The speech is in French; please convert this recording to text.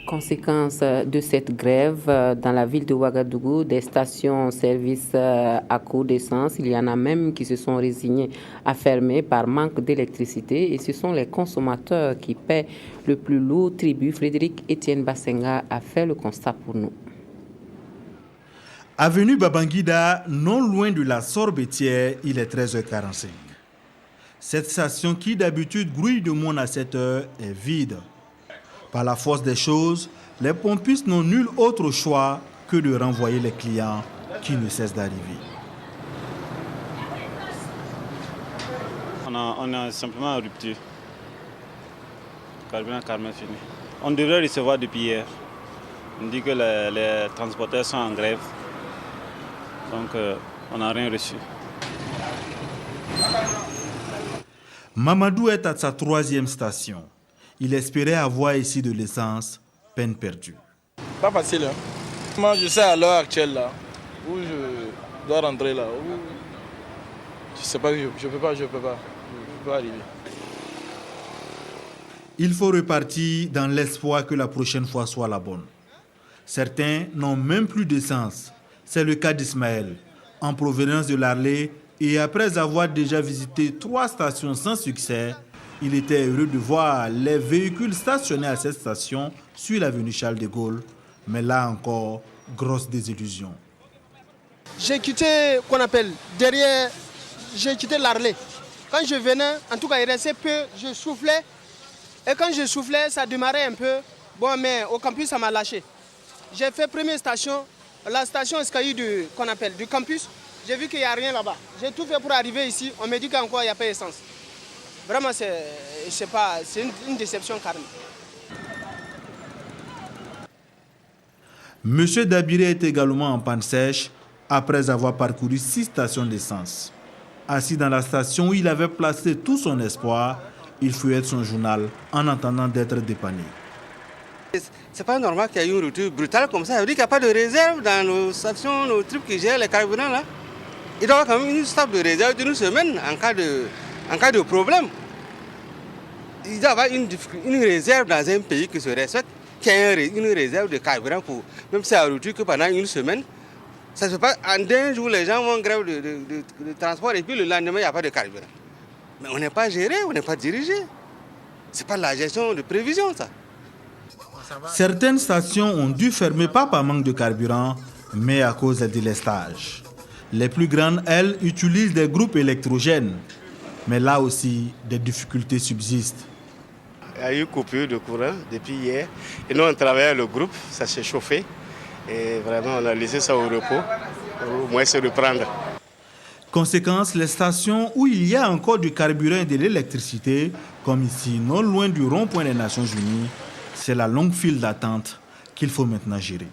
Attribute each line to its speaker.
Speaker 1: Conséquence de cette grève, dans la ville de Ouagadougou, des stations-service à court d'essence, il y en a même qui se sont résignés à fermer par manque d'électricité et ce sont les consommateurs qui paient le plus lourd tribut. Frédéric Etienne Bassenga a fait le constat pour nous.
Speaker 2: Avenue Babangida, non loin de la Sorbetière, il est 13h45. Cette station qui d'habitude grouille de monde à cette heure est vide. Par la force des choses, les pompistes n'ont nul autre choix que de renvoyer les clients qui ne cessent d'arriver.
Speaker 3: On a simplement en rupture. Le carburant carrément fini. On devrait recevoir depuis hier. On dit que les transporteurs sont en grève. Donc on n'a rien reçu.
Speaker 2: Mamadou est à sa 3e station. Il espérait avoir ici de l'essence, peine perdue.
Speaker 4: Pas facile, hein? Moi, je sais à l'heure actuelle là, où je dois rentrer là. Je sais pas, je peux pas arriver.
Speaker 2: Il faut repartir dans l'espoir que la prochaine fois soit la bonne. Certains n'ont même plus d'essence. C'est le cas d'Ismaël, en provenance de l'Arlé, et après avoir déjà visité 3 stations sans succès, il était heureux de voir les véhicules stationnés à cette station sur l'avenue Charles de Gaulle. Mais là encore, grosse désillusion.
Speaker 5: J'ai quitté, qu'on appelle, derrière, j'ai quitté l'Arlé. Quand je venais, en tout cas il restait peu, je soufflais. Et quand je soufflais, ça démarrait un peu. Bon, mais au campus, ça m'a lâché. J'ai fait première station, la station escalier qu'on appelle du campus. J'ai vu qu'il n'y a rien là-bas. J'ai tout fait pour arriver ici. On me dit qu'encore il n'y a pas d'essence. Vraiment, c'est une déception carrément.
Speaker 2: Monsieur Dabiré est également en panne sèche après avoir parcouru 6 stations d'essence. Assis dans la station où il avait placé tout son espoir, il feuillette son journal en attendant d'être dépanné.
Speaker 6: C'est pas normal qu'il y ait une rupture brutale comme ça. Ça veut dire qu'il n'y a pas de réserve dans nos stations, nos trucs qui gèrent les carburants là. Il doit y avoir quand même une stable de réserve d'une semaine en cas de problème. Il doit y avoir une réserve dans un pays qui se respecte, qui a une réserve de carburant pour, même si ça rupture que pendant une semaine. Ça se passe en 2 jours, les gens vont en grève de transport et puis le lendemain, il n'y a pas de carburant. Mais on n'est pas géré, on n'est pas dirigé. Ce n'est pas la gestion de prévision, ça.
Speaker 2: Certaines stations ont dû fermer pas par manque de carburant, mais à cause des délestages. Les plus grandes, elles, utilisent des groupes électrogènes. Mais là aussi, des difficultés subsistent.
Speaker 7: Il y a eu coupure de courant depuis hier. Et nous, on travaillait le groupe, ça s'est chauffé. Et vraiment, on a laissé ça au repos, pour au moins se reprendre.
Speaker 2: Conséquence, les stations où il y a encore du carburant et de l'électricité, comme ici, non loin du rond-point des Nations Unies, c'est la longue file d'attente qu'il faut maintenant gérer.